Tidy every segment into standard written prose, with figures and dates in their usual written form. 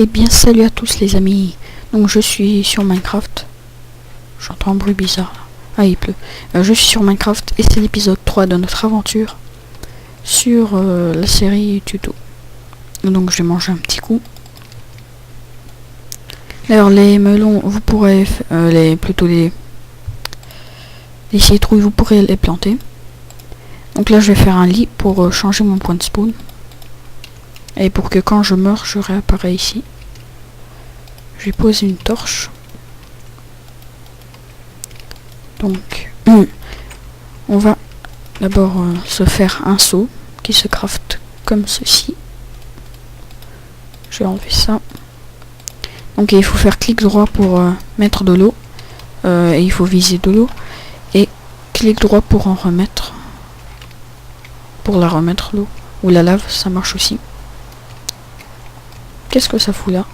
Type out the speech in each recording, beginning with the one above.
Eh bien salut à tous les amis, donc je suis sur Minecraft, j'entends un bruit bizarre là. Ah il pleut, je suis sur Minecraft et c'est l'épisode 3 de notre aventure sur la série tuto. Donc je vais manger un petit coup. D'ailleurs les melons vous pourrez, les citrouilles vous pourrez les planter. Donc là je vais faire un lit pour changer mon point de spawn. Et pour que quand je meurs je réapparais ici. Je vais poser une torche. Donc, on va d'abord se faire un seau qui se crafte comme ceci. Je vais enlever ça. Donc il faut faire clic droit pour mettre de l'eau. Et il faut viser de l'eau. Et clic droit pour en remettre. Pour la remettre l'eau. Ou la lave, ça marche aussi. Qu'est-ce que ça fout là?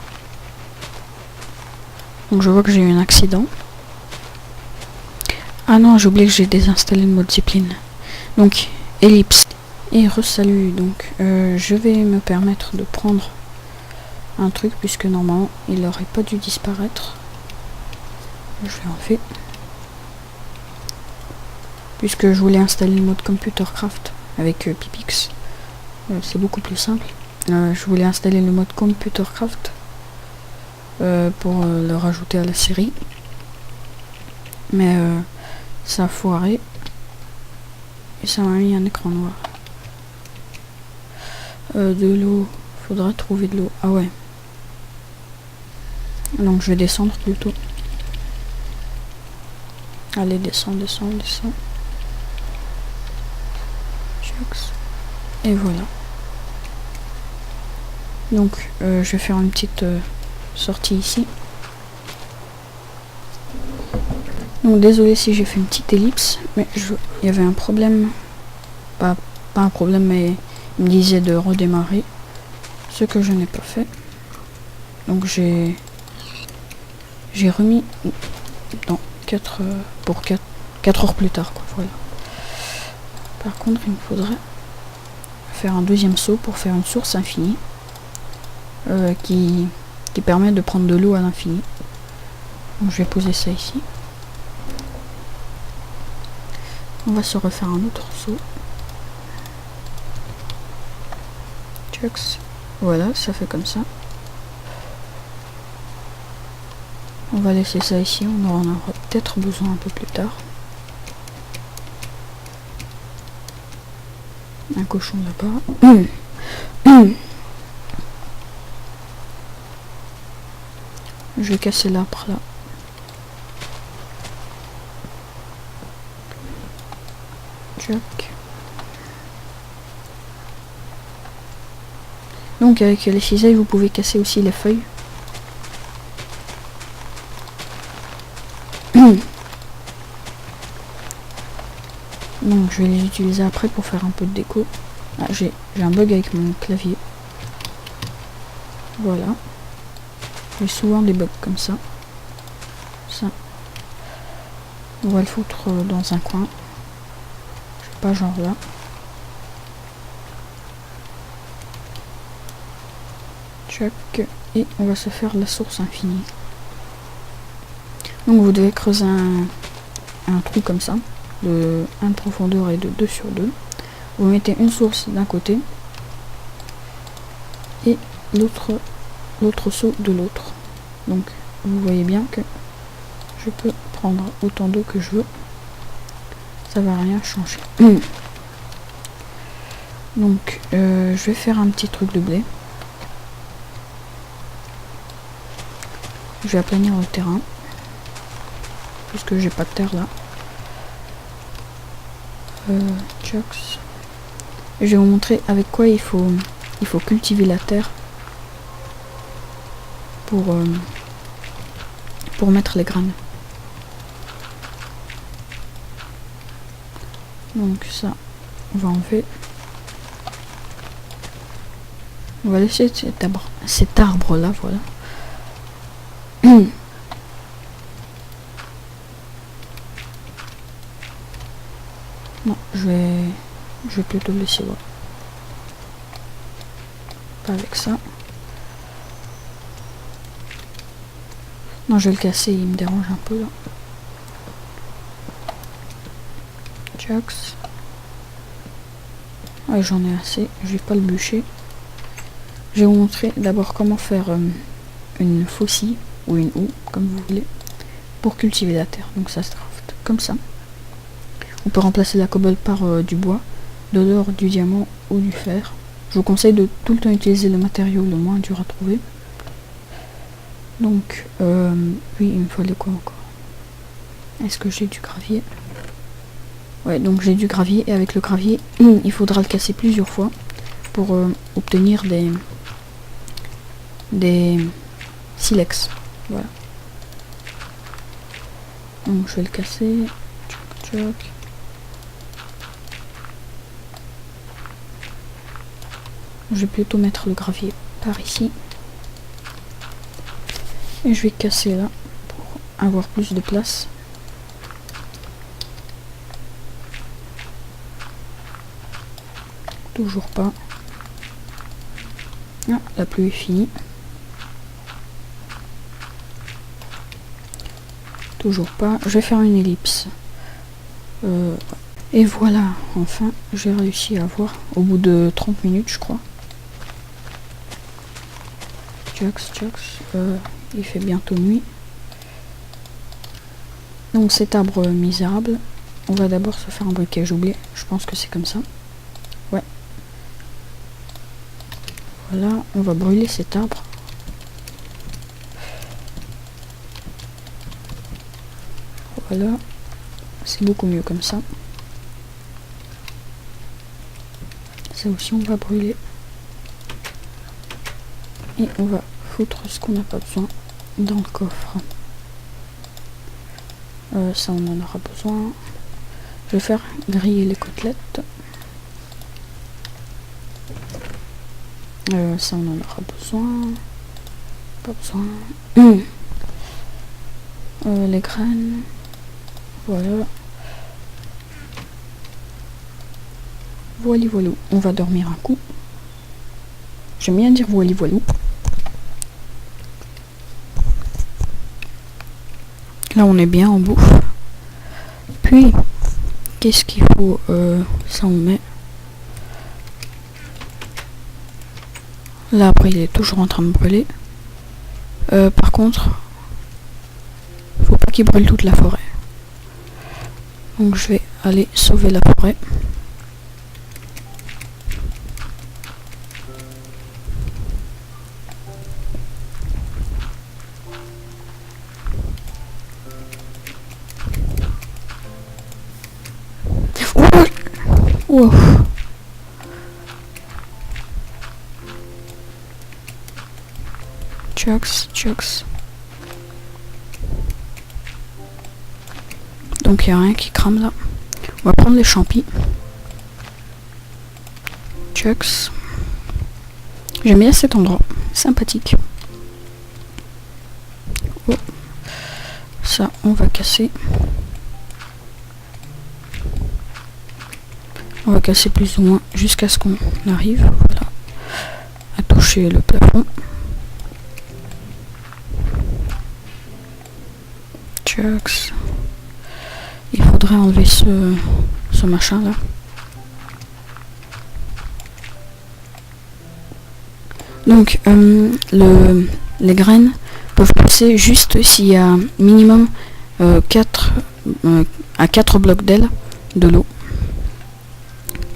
Donc je vois que j'ai eu un accident. Ah non, j'ai oublié que j'ai désinstallé le mode Zipline. Donc, ellipse et resalut. Donc, je vais me permettre de prendre un truc puisque normalement il n'aurait pas dû disparaître. Je vais enlever. Puisque je voulais installer le mode ComputerCraft avec Pipix. C'est beaucoup plus simple. Je voulais installer le mode ComputerCraft pour le rajouter à la série. Mais ça a foiré et ça m'a mis un écran noir. De l'eau, faudra trouver de l'eau. Ah ouais. Donc je vais descendre plutôt. Allez, descends. Et voilà. Donc je vais faire une petite sortie ici. Donc désolé si j'ai fait une petite ellipse, mais il y avait un problème, pas un problème, mais il me disait de redémarrer, ce que je n'ai pas fait. Donc j'ai remis dans 4 heures plus tard, quoi, voilà. Par contre il me faudrait faire un deuxième saut pour faire une source infinie qui permet de prendre de l'eau à l'infini. Donc je vais poser ça ici. On va se refaire un autre saut. Voilà, ça fait comme ça. On va laisser ça ici, on en aura peut-être besoin un peu plus tard. Un cochon là-bas. Je vais casser l'arbre là. Donc avec les cisailles vous pouvez casser aussi les feuilles. Donc je vais les utiliser après pour faire un peu de déco. Ah, j'ai un bug avec mon clavier. Voilà. J'ai souvent des bugs comme ça. Ça. On va le foutre dans un coin. Je sais pas, genre là. Et on va se faire la source infinie. Donc vous devez creuser un trou comme ça, de 1 de profondeur et de 2 sur 2. Vous mettez une source d'un côté et l'autre seau de l'autre. Donc vous voyez bien que je peux prendre autant d'eau que je veux. Ça va rien changer. Donc je vais faire un petit truc de blé. Je vais aplanir le terrain puisque j'ai pas de terre là. Je vais vous montrer avec quoi il faut cultiver la terre pour mettre les graines. Donc ça, on va enlever. On va laisser cet arbre là, voilà. Non, je vais plutôt le laisser, voilà. Pas avec ça. Non, je vais le casser, il me dérange un peu là. Jax. Ouais, j'en ai assez, je vais pas le bûcher. Je vais vous montrer d'abord comment faire une faucille ou une houe, comme vous voulez, pour cultiver la terre. Donc ça se craft comme ça. On peut remplacer la cobble par du bois, de l'or, du diamant ou du fer. Je vous conseille de tout le temps utiliser le matériau le moins dur à trouver. Donc, oui, il me fallait quoi encore? Est-ce que j'ai du gravier? Ouais, donc j'ai du gravier, et avec le gravier, il faudra le casser plusieurs fois pour obtenir des silex. Voilà. Donc je vais le casser. Tchoc, tchoc. Je vais plutôt mettre le gravier par ici. Et je vais casser là pour avoir plus de place. Toujours pas. Ah, la pluie est finie. Toujours pas. Je vais faire une ellipse. Et voilà, enfin, j'ai réussi à avoir au bout de 30 minutes, je crois. Jax, il fait bientôt nuit. Donc cet arbre misérable, on va d'abord se faire un briquet, j'ai oublié, je pense que c'est comme ça. Ouais. Voilà, on va brûler cet arbre. Voilà, c'est beaucoup mieux comme ça. Ça aussi on va brûler. Et on va foutre ce qu'on n'a pas besoin dans le coffre. Ça on en aura besoin. Je vais faire griller les côtelettes. Ça on en aura besoin. Pas besoin. Les graines. Voilà. Voili voilou. On va dormir un coup. J'aime bien dire voili voilou. Là on est bien en bouffe. Puis qu'est-ce qu'il faut? Ça on met. Là après il est toujours en train de brûler. Par contre, faut pas qu'il brûle toute la forêt. Donc je vais aller sauver la forêt. Ouf. Chucks. Donc il n'y a rien qui crame là. On va prendre les champis. Chucks. J'aime bien cet endroit. Sympathique. Oh. Ça, on va casser. On va casser plus ou moins jusqu'à ce qu'on arrive, voilà, à toucher le plafond. Chucks. Il faudrait enlever ce machin là. Donc les graines peuvent pousser juste s'il y a minimum 4 blocs d'ailes de l'eau.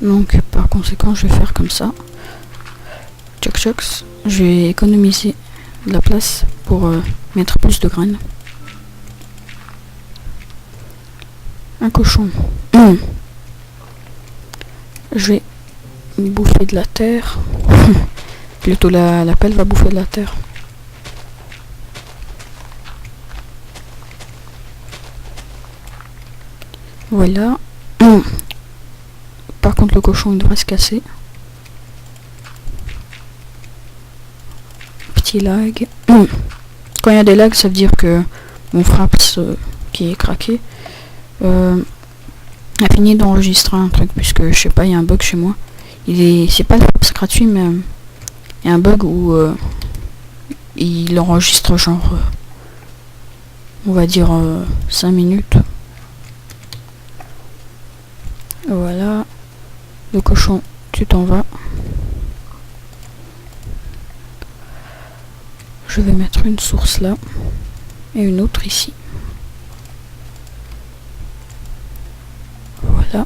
Donc par conséquent je vais faire comme ça. Chucks. Je vais économiser de la place pour mettre plus de graines. Un cochon. Je vais bouffer de la terre. Plutôt la pelle va bouffer de la terre. Voilà. Par contre le cochon il devrait se casser. Petit lag. Quand il y a des lags ça veut dire que mon Fraps qui est craqué a fini d'enregistrer un truc, puisque je sais pas, il y a un bug chez moi. C'est pas le Fraps gratuit, mais il y a un bug où il enregistre genre on va dire 5 minutes. Voilà. Le cochon, tu t'en vas. Je vais mettre une source là et une autre ici. Voilà.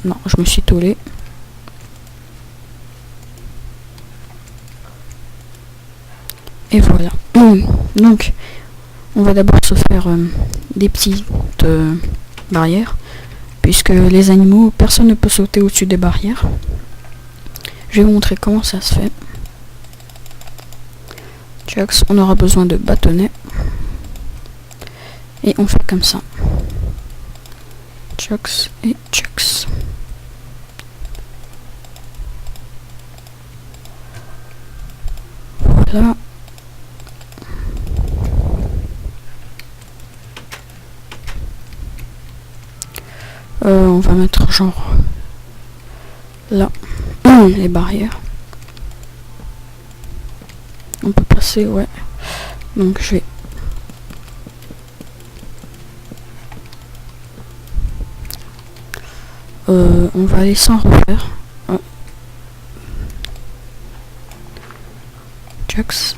Non, je me suis tollé. Et voilà. Donc, on va d'abord se faire des petites barrières, puisque les animaux, personne ne peut sauter au-dessus des barrières. Je vais vous montrer comment ça se fait. Chucks, on aura besoin de bâtonnets. Et on fait comme ça. Chucks et Chucks. Voilà. On va mettre genre là les barrières. On peut passer, ouais. Donc je vais on va aller sans refaire. Chucks.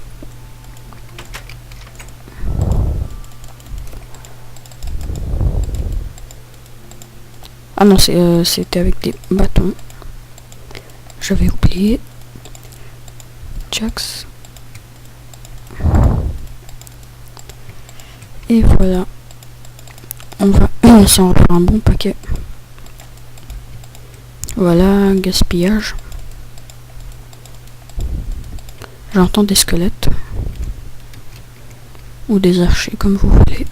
Ah non, c'était avec des bâtons. J'avais oublié. Chucks. Et voilà. On va s'en refaire un bon paquet. Voilà, gaspillage. J'entends des squelettes. Ou des archers, comme vous voulez.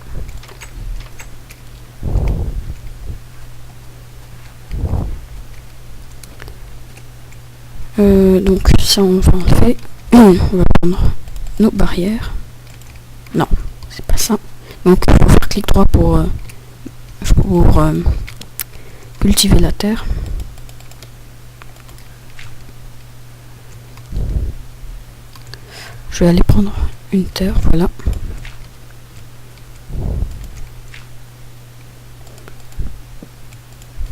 Donc ça on va enlever. On va prendre nos barrières. Non, c'est pas ça. Donc il faut faire clic droit pour cultiver la terre. Je vais aller prendre une terre, voilà.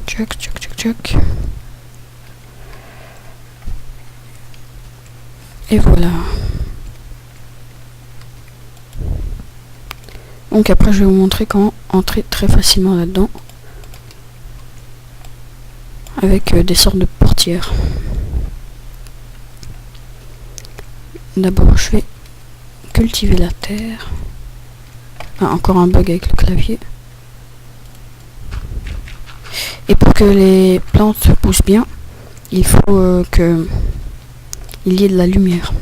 Tchac, tchac, tchac, tchac. Et voilà. Donc après je vais vous montrer comment entrer très facilement là-dedans. Avec des sortes de portières. D'abord je vais cultiver la terre. Ah, encore un bug avec le clavier. Et pour que les plantes poussent bien, il faut que il y ait de la lumière.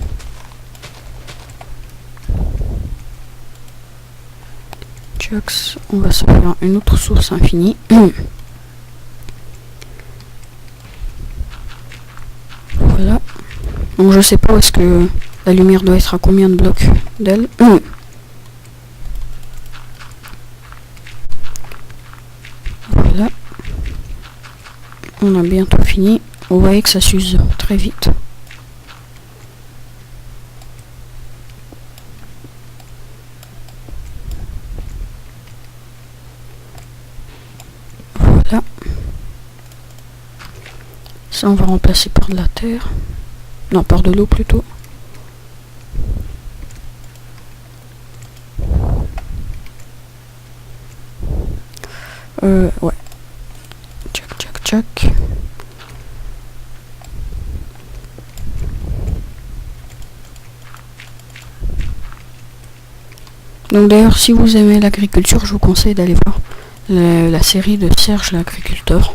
Chucks, on va se faire une autre source infinie. Voilà. Donc je sais pas où est-ce que la lumière doit être à combien de blocs d'elle. Voilà. On a bientôt fini. Vous voyez que ça s'use très vite. Voilà. Ça on va remplacer par de la terre. Non, par de l'eau plutôt. Ouais. Tchac, tchac, tchac. Donc d'ailleurs, si vous aimez l'agriculture, je vous conseille d'aller voir la série de Serge l'agriculteur.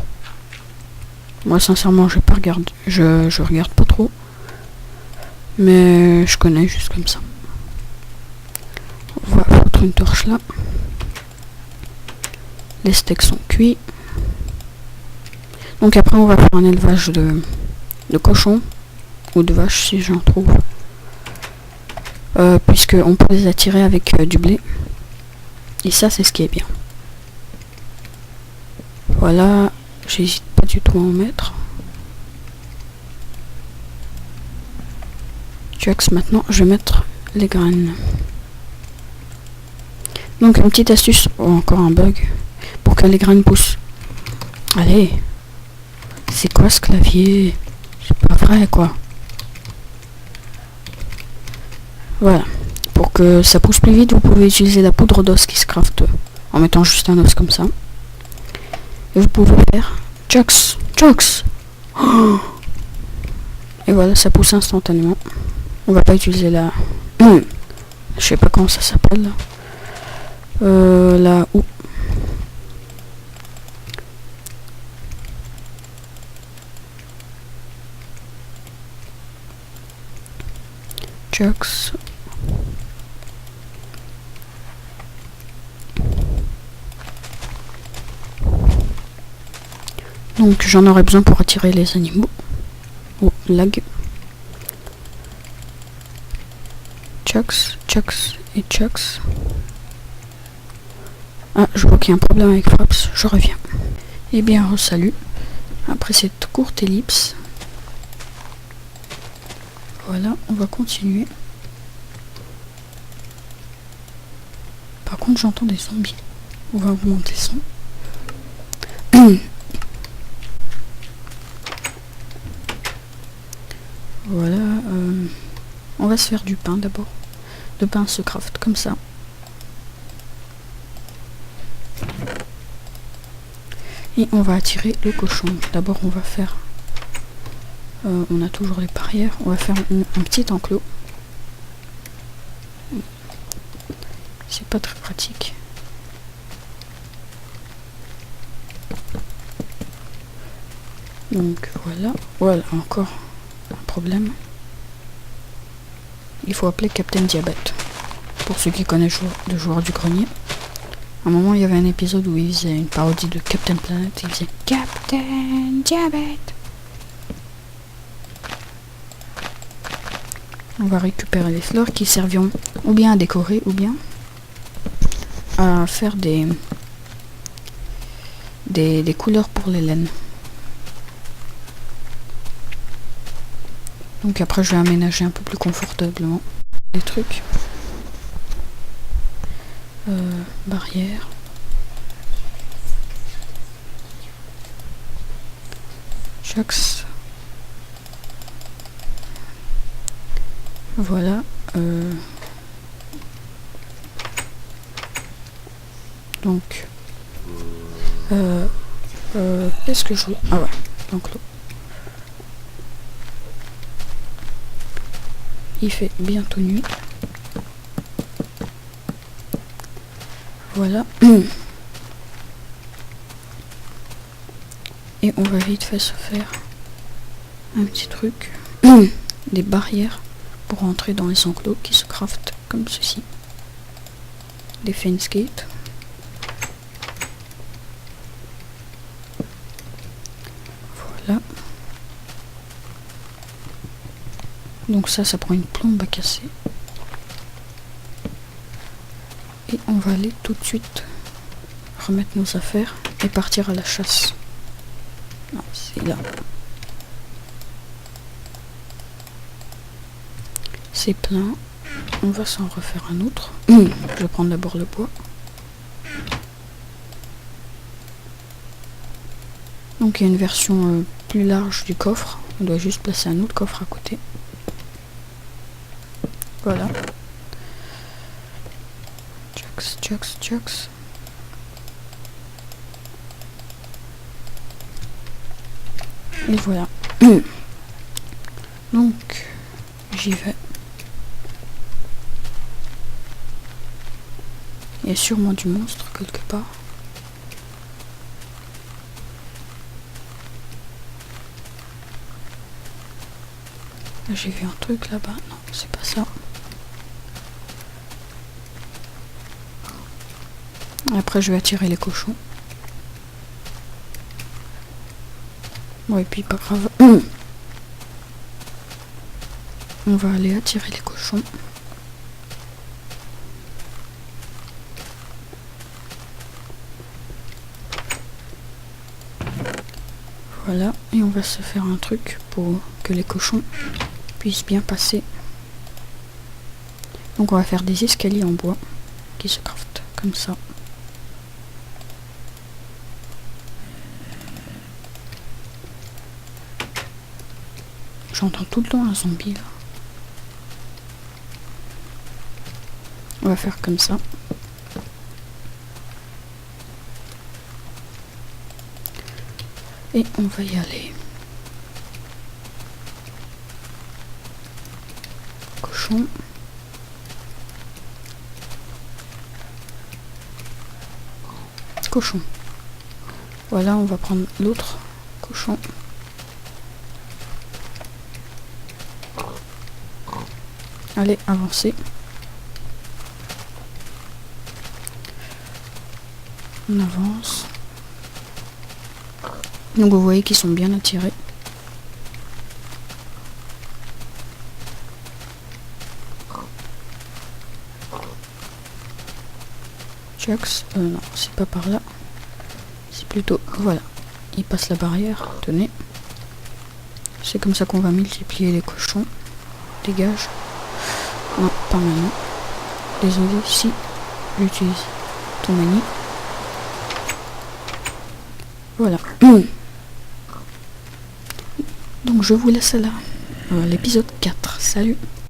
Moi sincèrement, je regarde pas trop. Mais je connais juste comme ça. On va foutre une torche là. Les steaks sont cuits. Donc après on va faire un élevage de cochons ou de vaches si j'en trouve. Puisque on peut les attirer avec du blé. Et ça c'est ce qui est bien. Voilà, j'hésite pas du tout à en mettre. Chucks, maintenant je vais mettre les graines. Donc une petite astuce, oh, encore un bug, pour que les graines poussent. Allez, c'est quoi ce clavier? C'est pas vrai quoi. Voilà, pour que ça pousse plus vite, vous pouvez utiliser la poudre d'os qui se crafte en mettant juste un os comme ça. Et vous pouvez faire Chocs, Chocs. Oh, et voilà, ça pousse instantanément. On va pas utiliser la... je sais pas comment ça s'appelle. La... Chocs. Donc j'en aurai besoin pour attirer les animaux. Oh, lag. Chocs, Chocs et Chocs. Ah, je vois qu'il y a un problème avec Fraps, je reviens. Eh bien, salut. Après cette courte ellipse, voilà, on va continuer. Par contre, j'entends des zombies. On va augmenter le son. Voilà, on va se faire du pain d'abord. Le pain se craft comme ça. Et on va attirer le cochon. D'abord on va faire... on a toujours les barrières. On va faire un petit enclos. C'est pas très pratique. Donc voilà. Voilà, encore un problème. Il faut appeler Captain Diabète. Pour ceux qui connaissent le joueur du grenier. À un moment, il y avait un épisode où il faisait une parodie de Captain Planet. Il faisait Captain Diabète. On va récupérer les fleurs qui serviront ou bien à décorer ou bien à faire des couleurs pour les laines. Donc après, je vais aménager un peu plus confortablement les trucs. Barrière. Chocs. Voilà. Donc. Qu'est-ce que je veux? Ah ouais, l'enclos. Il fait bientôt nuit. Voilà. Et on va vite fait se faire un petit truc. Des barrières pour entrer dans les enclos qui se craftent comme ceci. Des fence gates. Voilà. Donc ça prend une plombe à casser. Et on va aller tout de suite remettre nos affaires et partir à la chasse. Non, c'est là. C'est plein. On va s'en refaire un autre. Je vais prendre d'abord le bois. Donc il y a une version plus large du coffre. On doit juste placer un autre coffre à côté. Voilà. Chocs. Et voilà. Donc, j'y vais. Il y a sûrement du monstre quelque part. J'ai vu un truc là-bas. Non, c'est pas ça. Après, je vais attirer les cochons. Ouais, et puis pas grave. On va aller attirer les cochons. Voilà, et on va se faire un truc pour que les cochons puissent bien passer. Donc on va faire des escaliers en bois qui se craftent comme ça. J'entends tout le temps un zombie là. On va faire comme ça. Et on va y aller. Cochon. Cochon. Voilà, on va prendre l'autre cochon. Allez, avancez. On avance. Donc vous voyez qu'ils sont bien attirés. Jax, non, c'est pas par là. C'est plutôt, voilà. Il passe la barrière, tenez. C'est comme ça qu'on va multiplier les cochons. Dégage. Non, pas maintenant. Désolé, si j'utilise ton menu. Voilà. Donc je vous laisse là. L'épisode 4. Salut.